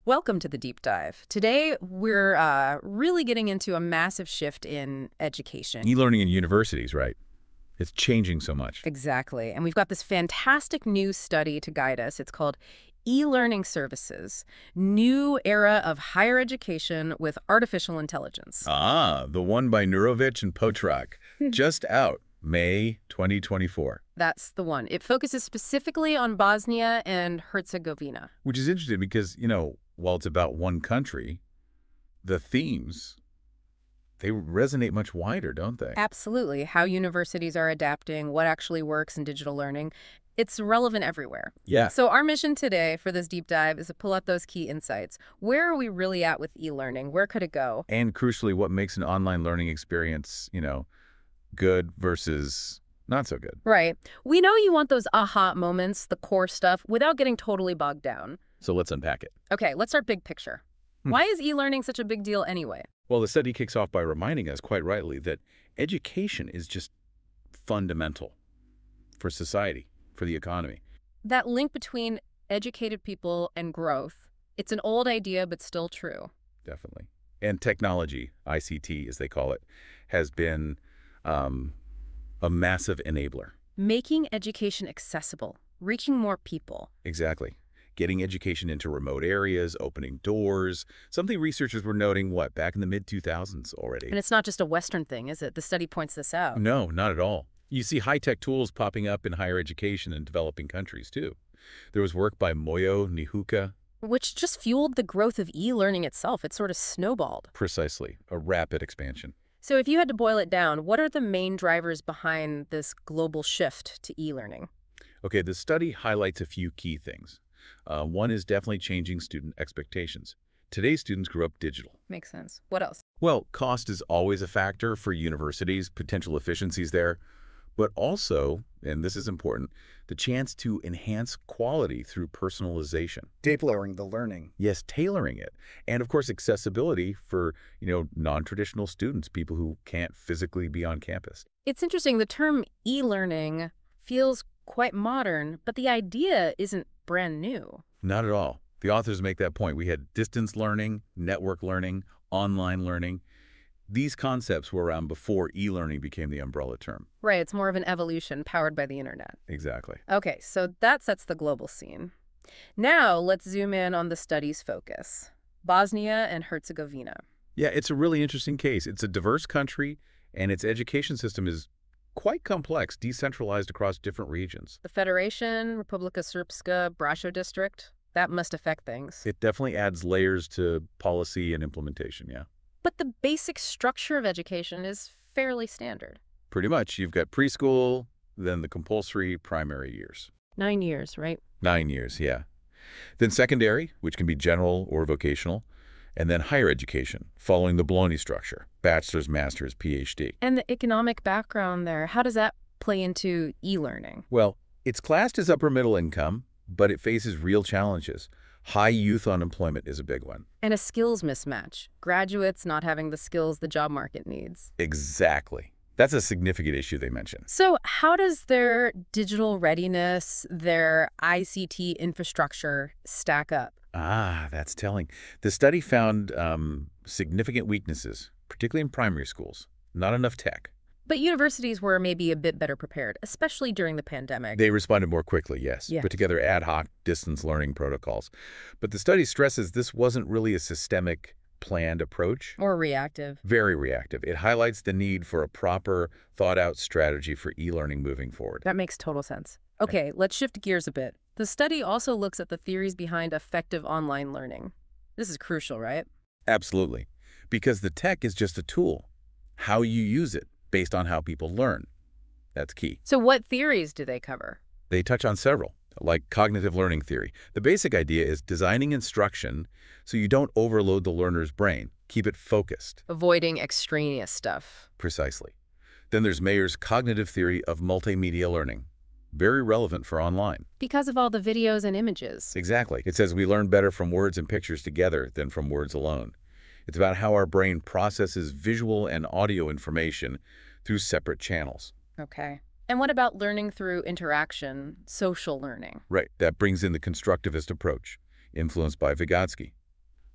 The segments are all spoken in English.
Welcome to the deep dive. Today, we're really getting into a massive shift in education. E-learning in universities, right? It's changing so much. Exactly. And we've got this fantastic new study to guide us. It's called E-Learning Services, New Era of Higher Education with Artificial Intelligence. Ah, the one by Nurovic and Poturak, just out, May 2024. That's the one. It focuses specifically on Bosnia and Herzegovina. Which is interesting because, while it's about one country, the themes, they resonate much wider, don't they? Absolutely. How universities are adapting, what actually works in digital learning. It's relevant everywhere. Yeah. So our mission today for this deep dive is to pull out those key insights. Where are we really at with e-learning? Where could it go? And crucially, what makes an online learning experience, good versus not so good. Right. We know you want those aha moments, the core stuff, without getting totally bogged down. So let's unpack it. Okay, let's start big picture. Why is e-learning such a big deal anyway? Well, the study kicks off by reminding us, quite rightly, that education is just fundamental for society, for the economy. That link between educated people and growth, it's an old idea, but still true. Definitely. And technology, ICT as they call it, has been a massive enabler. Making education accessible, reaching more people. Exactly. Getting education into remote areas, opening doors, something researchers were noting, back in the mid-2000s already. And it's not just a Western thing, is it? The study points this out. No, not at all. You see high-tech tools popping up in higher education in developing countries, too. There was work by Moyo Nihuka. Which just fueled the growth of e-learning itself. It sort of snowballed. Precisely. A rapid expansion. So if you had to boil it down, what are the main drivers behind this global shift to e-learning? Okay, the study highlights a few key things. One is definitely changing student expectations. Today's students grew up digital. Makes sense. What else? Well, cost is always a factor for universities, potential efficiencies there, but also, and this is important, the chance to enhance quality through personalization. Tailoring the learning. Yes, tailoring it. And of course, accessibility for, non-traditional students, people who can't physically be on campus. It's interesting. The term e-learning feels quite modern, but the idea isn't brand new. Not at all. The authors make that point. We had distance learning, network learning, online learning. These concepts were around before e-learning became the umbrella term. Right, it's more of an evolution powered by the internet. Exactly. Okay, so that sets the global scene. Now let's zoom in on the study's focus, Bosnia and Herzegovina. Yeah, it's a really interesting case. It's a diverse country, and its education system is quite complex, decentralized across different regions. The Federation, Republika Srpska, Brašov district, that must affect things. It definitely adds layers to policy and implementation, yeah. But the basic structure of education is fairly standard. Pretty much. You've got preschool, then the compulsory primary years. 9 years, right? 9 years, yeah. Then secondary, which can be general or vocational, and then higher education, following the Bologna structure, bachelor's, master's, PhD. And the economic background there, how does that play into e-learning? Well, it's classed as upper middle income, but it faces real challenges. High youth unemployment is a big one. And a skills mismatch, graduates not having the skills the job market needs. Exactly. That's a significant issue they mentioned. So how does their digital readiness, their ICT infrastructure stack up? Ah, that's telling. The study found significant weaknesses, particularly in primary schools. Not enough tech. But universities were maybe a bit better prepared, especially during the pandemic. They responded more quickly, yes. Yes. Put together ad hoc distance learning protocols. But the study stresses this wasn't really a systemic, planned approach. Or reactive. Very reactive. It highlights the need for a proper, thought-out strategy for e-learning moving forward. That makes total sense. Okay, let's shift gears a bit. The study also looks at the theories behind effective online learning. This is crucial, right? Absolutely. Because the tech is just a tool. How you use it, based on how people learn. That's key. So what theories do they cover? They touch on several, like cognitive learning theory. The basic idea is designing instruction so you don't overload the learner's brain. Keep it focused. Avoiding extraneous stuff. Precisely. Then there's Mayer's cognitive theory of multimedia learning. Very relevant for online. Because of all the videos and images. Exactly. It says we learn better from words and pictures together than from words alone. It's about how our brain processes visual and audio information through separate channels. Okay. And what about learning through interaction, social learning? Right. That brings in the constructivist approach, influenced by Vygotsky.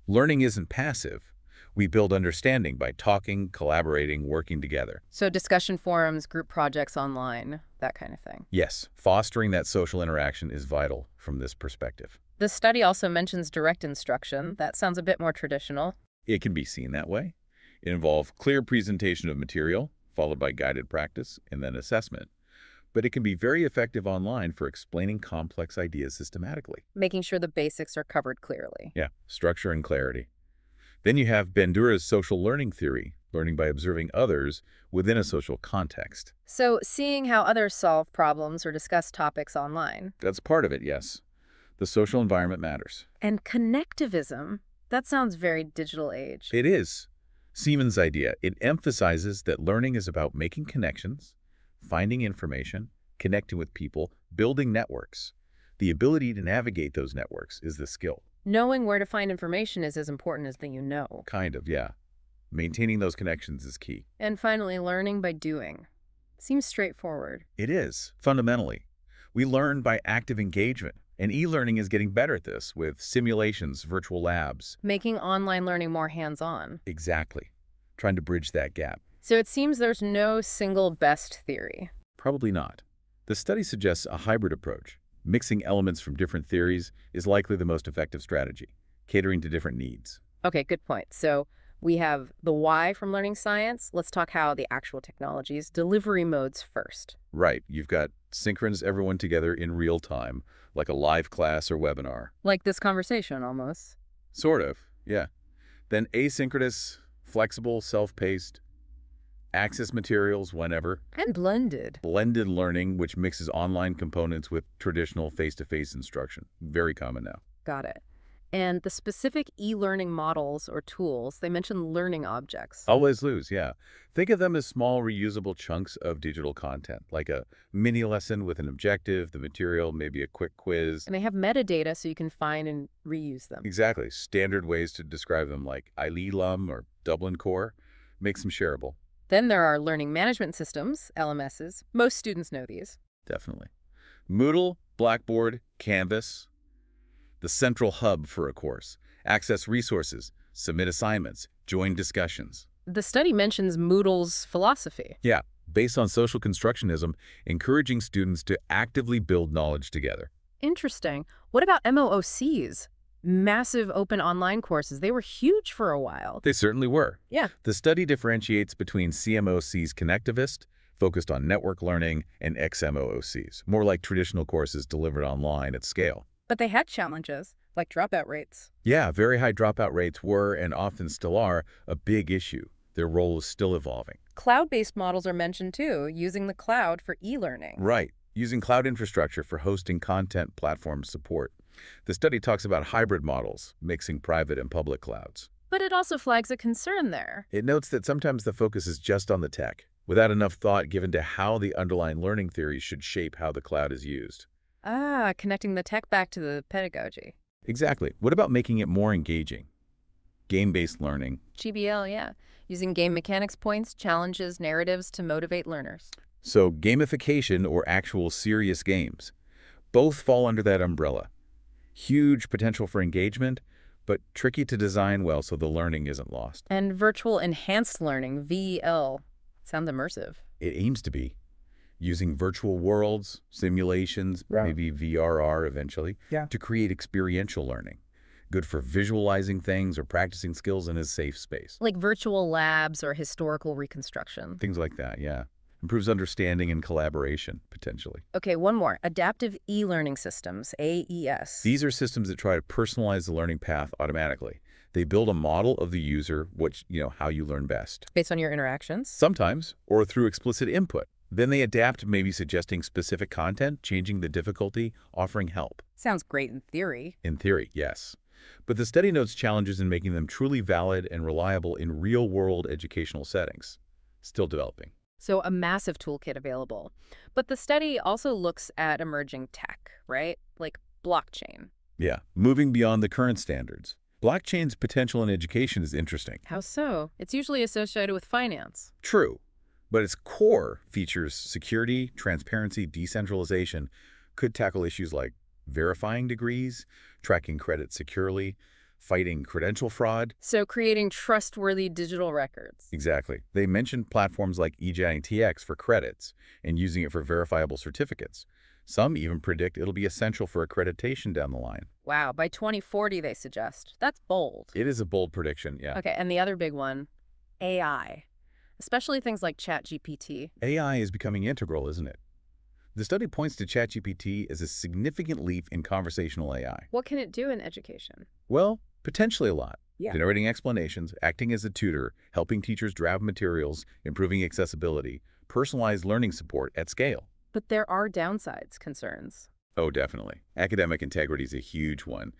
Learning isn't passive. We build understanding by talking, collaborating, working together. So discussion forums, group projects online, that kind of thing. Yes, fostering that social interaction is vital from this perspective. The study also mentions direct instruction. That sounds a bit more traditional. It can be seen that way. It involves clear presentation of material, followed by guided practice, and then assessment. But it can be very effective online for explaining complex ideas systematically. Making sure the basics are covered clearly. Yeah, structure and clarity. Then you have Bandura's social learning theory, learning by observing others within a social context. So seeing how others solve problems or discuss topics online. That's part of it, yes. The social environment matters. And connectivism, that sounds very digital age. It is. Siemens' idea, it emphasizes that learning is about making connections, finding information, connecting with people, building networks. The ability to navigate those networks is the skill. Knowing where to find information is as important as the you know. Kind of, yeah. Maintaining those connections is key. And finally, learning by doing. Seems straightforward. It is, fundamentally. We learn by active engagement, and e-learning is getting better at this with simulations, virtual labs. Making online learning more hands-on. Exactly. Trying to bridge that gap. So it seems there's no single best theory. Probably not. The study suggests a hybrid approach. Mixing elements from different theories is likely the most effective strategy, catering to different needs. Okay, good point. So we have the why from learning science. Let's talk how the actual technologies, delivery modes first. Right. You've got synchronous everyone together in real time, like a live class or webinar. Like this conversation, almost. Sort of, yeah. Then asynchronous, flexible, self-paced, access materials whenever. And blended. Blended learning, which mixes online components with traditional face-to-face instruction. Very common now. Got it. And the specific e-learning models or tools, they mention learning objects. Always lose, yeah. Think of them as small reusable chunks of digital content, like a mini lesson with an objective, the material, maybe a quick quiz. And they have metadata so you can find and reuse them. Exactly. Standard ways to describe them like ILLUM or Dublin Core. Makes them shareable. Then there are learning management systems, LMSs. Most students know these. Definitely. Moodle, Blackboard, Canvas. The central hub for a course. Access resources, submit assignments, join discussions. The study mentions Moodle's philosophy. Yeah, based on social constructionism, encouraging students to actively build knowledge together. Interesting. What about MOOCs? Massive open online courses. They were huge for a while. They certainly were. Yeah. The study differentiates between CMOCs connectivist, focused on network learning, and XMOOCs, more like traditional courses delivered online at scale. But they had challenges, like dropout rates. Yeah, very high dropout rates were, and often still are, a big issue. Their role is still evolving. Cloud-based models are mentioned too, using the cloud for e-learning. Right, using cloud infrastructure for hosting content platform support. The study talks about hybrid models, mixing private and public clouds. But it also flags a concern there. It notes that sometimes the focus is just on the tech, without enough thought given to how the underlying learning theories should shape how the cloud is used. Ah, connecting the tech back to the pedagogy. Exactly. What about making it more engaging? Game-based learning. GBL, yeah. Using game mechanics points, challenges, narratives to motivate learners. So gamification or actual serious games. Both fall under that umbrella. Huge potential for engagement, but tricky to design well so the learning isn't lost. And virtual enhanced learning, VEL. Sounds immersive. It aims to be. Using virtual worlds, simulations, maybe VRR eventually, to create experiential learning. Good for visualizing things or practicing skills in a safe space. Like virtual labs or historical reconstruction. Things like that, yeah. Improves understanding and collaboration, potentially. Okay, one more. Adaptive e-learning systems, AES. These are systems that try to personalize the learning path automatically. They build a model of the user, how you learn best. Based on your interactions? Sometimes, or through explicit input. Then they adapt, maybe suggesting specific content, changing the difficulty, offering help. Sounds great in theory. In theory, yes. But the study notes challenges in making them truly valid and reliable in real-world educational settings. Still developing. So a massive toolkit available. But the study also looks at emerging tech, right? Like blockchain. Yeah, moving beyond the current standards. Blockchain's potential in education is interesting. How so? It's usually associated with finance. True. But its core features security, transparency, decentralization, could tackle issues like verifying degrees, tracking credit securely, fighting credential fraud. So creating trustworthy digital records. Exactly. They mentioned platforms like eGITX for credits and using it for verifiable certificates. Some even predict it'll be essential for accreditation down the line. Wow, by 2040, they suggest. That's bold. It is a bold prediction, yeah. Okay, and the other big one, AI, especially things like ChatGPT. AI is becoming integral, isn't it? The study points to ChatGPT as a significant leap in conversational AI. What can it do in education? Well, potentially a lot. Yeah. Generating explanations, acting as a tutor, helping teachers draft materials, improving accessibility, personalized learning support at scale. But there are downsides, concerns. Oh, definitely. Academic integrity is a huge one.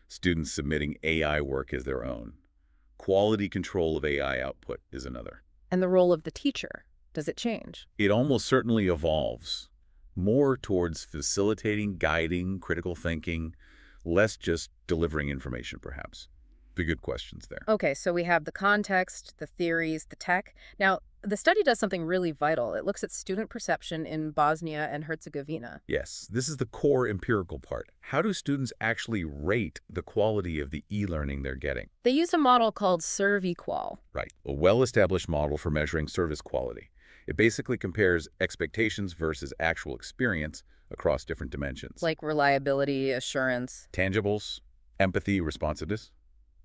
Students submitting AI work as their own. Quality control of AI output is another. And the role of the teacher, does it change? It almost certainly evolves more towards facilitating, guiding, critical thinking, less just delivering information, perhaps. The good questions there. Okay, so we have the context, the theories, the tech. Now, the study does something really vital. It looks at student perception in Bosnia and Herzegovina. Yes, this is the core empirical part. How do students actually rate the quality of the e-learning they're getting? They use a model called ServEqual. Right, a well-established model for measuring service quality. It basically compares expectations versus actual experience across different dimensions. Like reliability, assurance. Tangibles, empathy, responsiveness.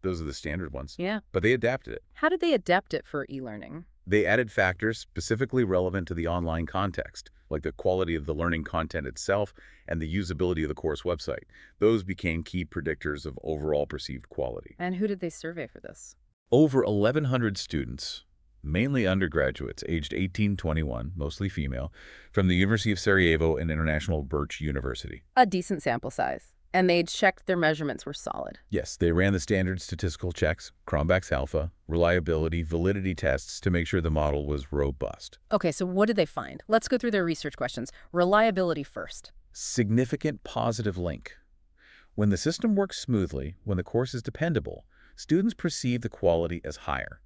Those are the standard ones. Yeah. But they adapted it. How did they adapt it for e-learning? They added factors specifically relevant to the online context, like the quality of the learning content itself and the usability of the course website. Those became key predictors of overall perceived quality. And who did they survey for this? Over 1,100 students, mainly undergraduates aged 18-21, mostly female, from the University of Sarajevo and International Burch University. A decent sample size. And they checked their measurements were solid. Yes, they ran the standard statistical checks, Cronbach's alpha, reliability, validity tests to make sure the model was robust. Okay, so what did they find? Let's go through their research questions. Reliability first. Significant positive link. When the system works smoothly, when the course is dependable, students perceive the quality as higher.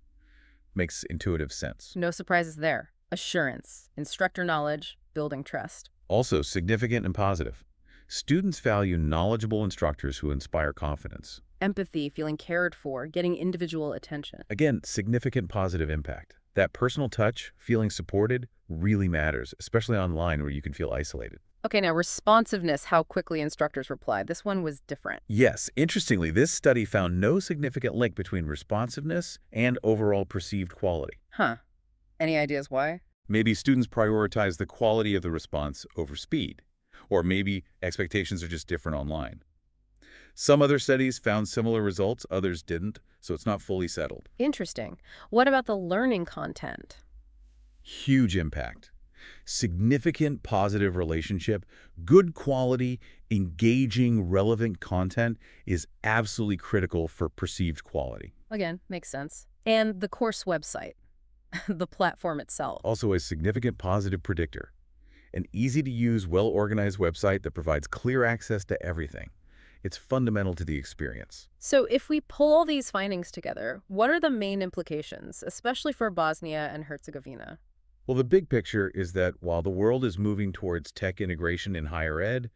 Makes intuitive sense. No surprises there. Assurance, instructor knowledge, building trust. Also significant and positive. Students value knowledgeable instructors who inspire confidence. Empathy, feeling cared for, getting individual attention. Again, significant positive impact. That personal touch, feeling supported, really matters, especially online where you can feel isolated. Okay, now responsiveness, how quickly instructors reply. This one was different. Yes, interestingly, this study found no significant link between responsiveness and overall perceived quality. Huh. Any ideas why? Maybe students prioritize the quality of the response over speed. Or maybe expectations are just different online. Some other studies found similar results, others didn't, so it's not fully settled. Interesting. What about the learning content? Huge impact. Significant positive relationship, good quality, engaging, relevant content is absolutely critical for perceived quality. Again, makes sense. And the course website, the platform itself. Also a significant positive predictor. An easy-to-use, well-organized website that provides clear access to everything. It's fundamental to the experience. So if we pull all these findings together, what are the main implications, especially for Bosnia and Herzegovina? Well, the big picture is that while the world is moving towards tech integration in higher ed,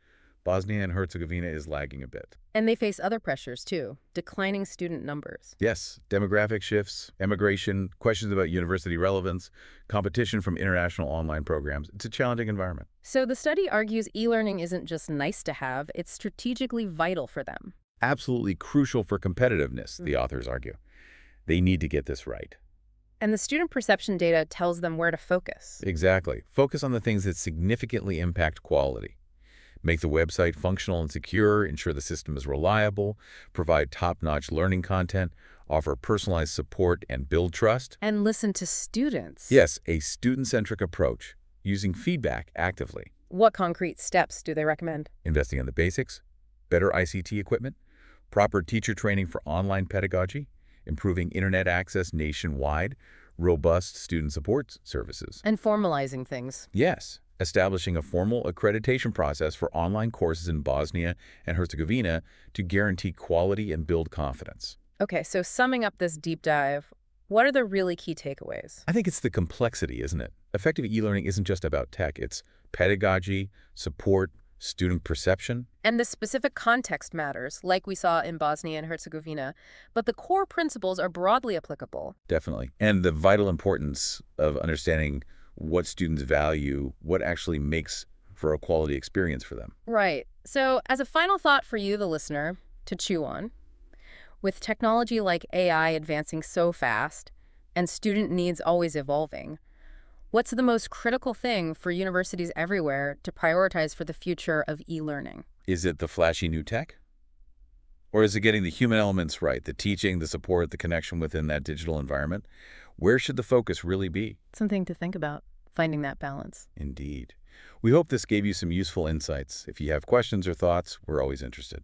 Bosnia and Herzegovina is lagging a bit. And they face other pressures, too, declining student numbers. Yes, demographic shifts, emigration, questions about university relevance, competition from international online programs. It's a challenging environment. So the study argues e-learning isn't just nice to have, it's strategically vital for them. Absolutely crucial for competitiveness, the authors argue. They need to get this right. And the student perception data tells them where to focus. Exactly. Focus on the things that significantly impact quality. Make the website functional and secure, ensure the system is reliable, provide top-notch learning content, offer personalized support, and build trust. And listen to students. Yes, a student-centric approach, using feedback actively. What concrete steps do they recommend? Investing in the basics, better ICT equipment, proper teacher training for online pedagogy, improving internet access nationwide, robust student support services. And formalizing things. Yes. Establishing a formal accreditation process for online courses in Bosnia and Herzegovina to guarantee quality and build confidence. Okay, so summing up this deep dive, what are the really key takeaways? I think it's the complexity, isn't it? Effective e-learning isn't just about tech. It's pedagogy, support, Student perception? And the specific context matters, like we saw in Bosnia and Herzegovina, but the core principles are broadly applicable. Definitely. And the vital importance of understanding what students value, what actually makes for a quality experience for them. Right. So, as a final thought for you, the listener, to chew on, with technology like AI advancing so fast and student needs always evolving, what's the most critical thing for universities everywhere to prioritize for the future of e-learning? Is it the flashy new tech? Or is it getting the human elements right, the teaching, the support, the connection within that digital environment? Where should the focus really be? Something to think about, finding that balance. Indeed. We hope this gave you some useful insights. If you have questions or thoughts, we're always interested.